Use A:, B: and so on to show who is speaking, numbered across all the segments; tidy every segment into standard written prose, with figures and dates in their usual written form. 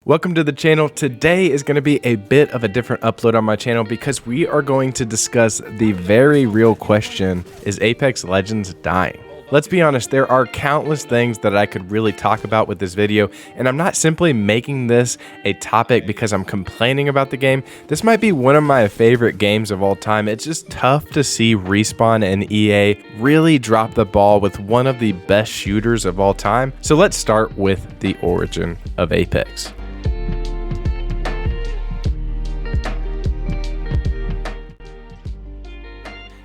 A: Welcome to the channel. Today is going to be a bit of a different upload on my channel because we are going to discuss the very real question, is Apex Legends dying? Let's be honest, there are countless things that I could really talk about with this video, and I'm not simply making this a topic because I'm complaining about the game. This might be one of my favorite games of all time. It's just tough to see Respawn and EA really drop the ball with one of the best shooters of all time. So let's start with the origin of Apex.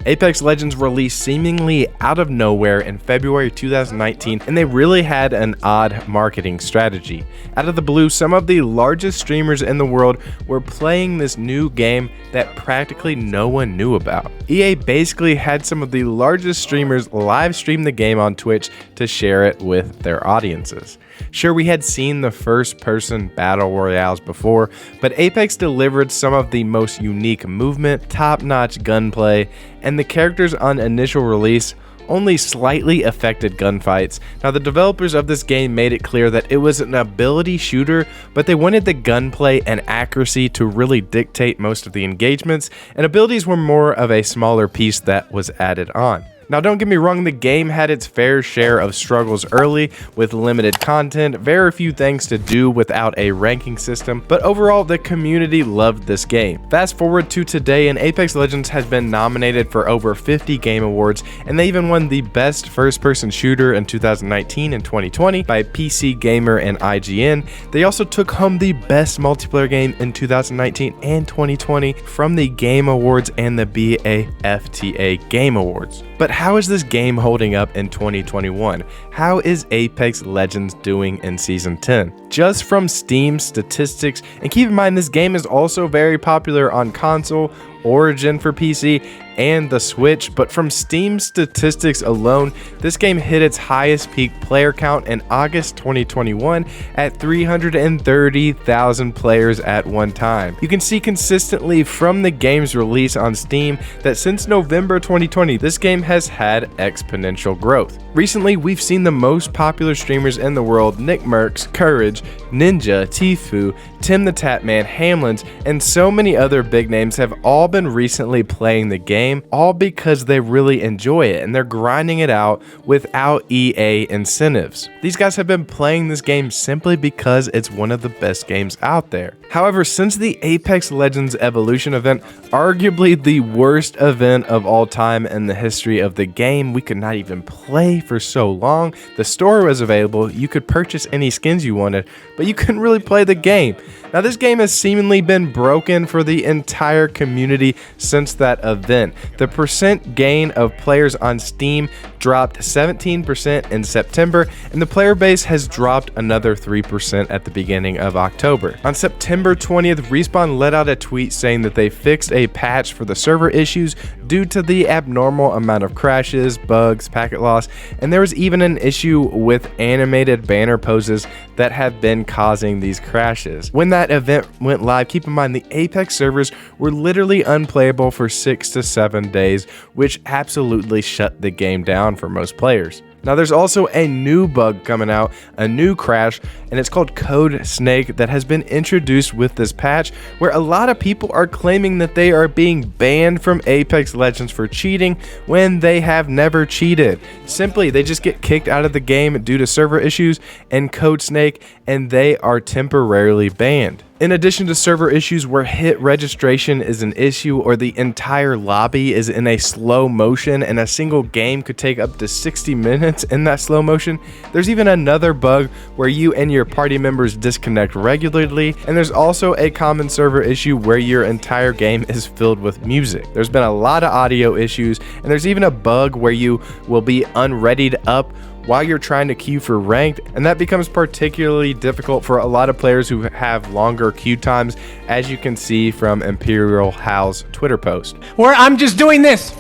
A: Apex Legends released seemingly out of nowhere in February 2019, and they really had an odd marketing strategy. Out of the blue, some of the largest streamers in the world were playing this new game that practically no one knew about. EA basically had some of the largest streamers live stream the game on Twitch to share it with their audiences. Sure, we had seen the first-person battle royales before, but Apex delivered some of the most unique movement, top-notch gunplay, and the characters on initial release only slightly affected gunfights. Now, the developers of this game made it clear that it was an ability shooter, but they wanted the gunplay and accuracy to really dictate most of the engagements, and abilities were more of a smaller piece that was added on. Now, don't get me wrong, the game had its fair share of struggles early with limited content, very few things to do without a ranking system, but overall the community loved this game. Fast forward to today, and Apex Legends has been nominated for over 50 game awards, and they even won the best first-person shooter in 2019 and 2020 by PC Gamer and IGN. They also took home the best multiplayer game in 2019 and 2020 from the Game Awards and the BAFTA Game Awards. But how is this game holding up in 2021? How is Apex Legends doing in Season 10? Just from Steam statistics, and keep in mind this game is also very popular on console, Origin for PC, and the Switch, but from Steam statistics alone, this game hit its highest peak player count in August 2021 at 330,000 players at one time. You can see consistently from the game's release on Steam that since November 2020, this game has had exponential growth. Recently, we've seen the most popular streamers in the world, NICKMERCS, Courage, Ninja, Tfue, Tim the Tatman, Hamlins, and so many other big names have all been recently playing the game, all because they really enjoy it and they're grinding it out without EA incentives. These guys have been playing this game simply because it's one of the best games out there. However, since the Apex Legends Evolution event, arguably the worst event of all time in the history of the game, we could not even play for so long. The store was available, you could purchase any skins you wanted, but you couldn't really play the game. Now, this game has seemingly been broken for the entire community since that event. The percent gain of players on Steam dropped 17% in September, and the player base has dropped another 3% at the beginning of October. On September 20th, Respawn let out a tweet saying that they fixed a patch for the server issues due to the abnormal amount of crashes, bugs, packet loss, and there was even an issue with animated banner poses that have been causing these crashes. When that event went live, keep in mind the Apex servers were literally unplayable for 6 to 7 days, which absolutely shut the game down for most players. Now, there's also a new bug coming out, a new crash, and it's called Code Snake that has been introduced with this patch, where a lot of people are claiming that they are being banned from Apex Legends for cheating when they have never cheated. Simply, they just get kicked out of the game due to server issues and Code Snake, and they are temporarily banned. In addition to server issues where hit registration is an issue or the entire lobby is in a slow motion and a single game could take up to 60 minutes in that slow motion, there's even another bug where you and your party members disconnect regularly, and there's also a common server issue where your entire game is filled with music. There's been a lot of audio issues, and there's even a bug where you will be unreadied up while you're trying to queue for ranked, and that becomes particularly difficult for a lot of players who have longer queue times, as you can see from Imperial Hal's Twitter post.
B: Where I'm just doing this.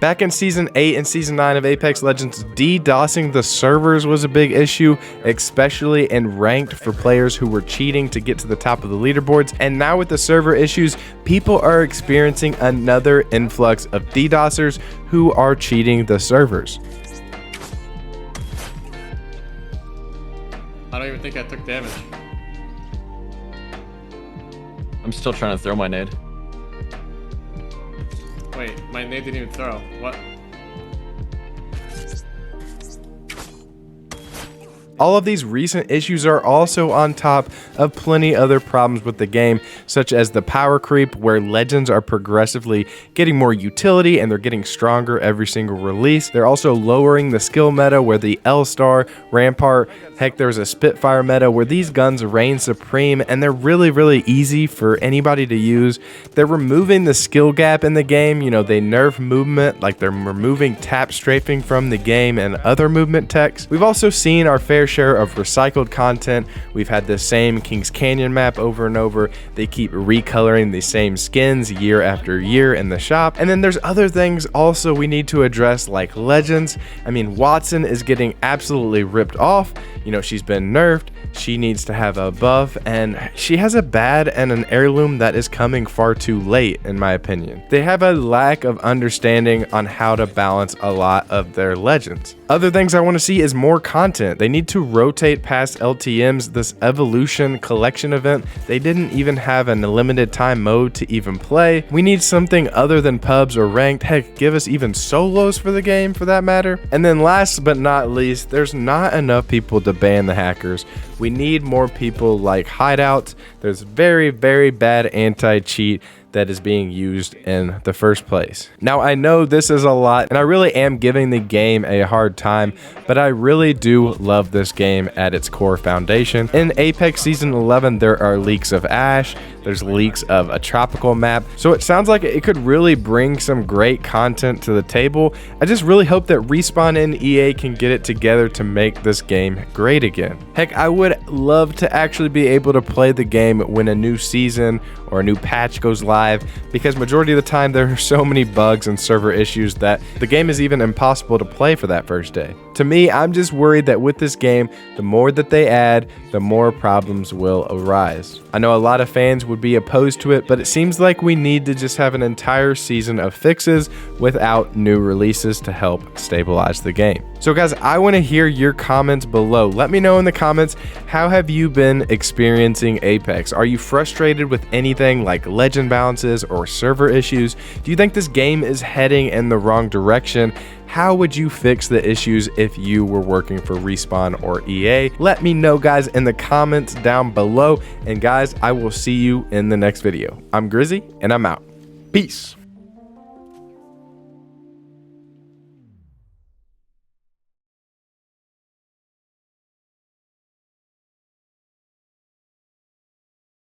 A: Back in Season 8 and Season 9 of Apex Legends, DDoSing the servers was a big issue, especially in ranked for players who were cheating to get to the top of the leaderboards. And now with the server issues, people are experiencing another influx of DDoSers who are cheating the servers.
B: don't even think I took damage.
C: I'm still trying to throw my nade.
B: Wait, my nade didn't even throw. What?
A: All of these recent issues are also on top of plenty other problems with the game, such as the power creep, where legends are progressively getting more utility and they're getting stronger every single release. They're also lowering the skill meta, where the L-Star, Rampart, heck, there's a Spitfire meta where these guns reign supreme and they're really easy for anybody to use. They're removing the skill gap in the game. You know, they nerf movement, like they're removing tap strafing from the game and other movement techs. We've also seen our fair share of recycled content. We've had the same Kings Canyon map over and over. They keep recoloring the same skins year after year in the shop. And then there's other things also we need to address, like legends. I mean, Wattson is getting absolutely ripped off. You know, she's been nerfed. She needs to have a buff, and she has a bad and an heirloom that is coming far too late, in my opinion. They have a lack of understanding on how to balance a lot of their legends. Other things I want to see is more content. They need to rotate past LTMs. This Evolution Collection event, they didn't even have a limited time mode to even play. We need something other than pubs or ranked. Heck, give us even solos for the game for that matter. And then last but not least, there's not enough people to ban the hackers. We need more people like Hideouts. There's very bad anti-cheat that is being used in the first place. Now, I know this is a lot, and I really am giving the game a hard time, but I really do love this game at its core foundation. In Apex Season 11, there are leaks of Ash, there's leaks of a tropical map, so it sounds like it could really bring some great content to the table. I just really hope that Respawn and EA can get it together to make this game great again. Heck, I would love to actually be able to play the game when a new season or a new patch goes live, because majority of the time there are so many bugs and server issues that the game is even impossible to play for that first day. To me, I'm just worried that with this game, the more that they add, the more problems will arise. I know a lot of fans would be opposed to it, but it seems like we need to just have an entire season of fixes without new releases to help stabilize the game. So guys, I want to hear your comments below. Let me know in the comments, how have you been experiencing Apex? Are you frustrated with anything like legend balances or server issues? Do you think this game is heading in the wrong direction? How would you fix the issues if you were working for Respawn or EA? Let me know, guys, in the comments down below. And guys, I will see you in the next video. I'm Grizzy, and I'm out. Peace.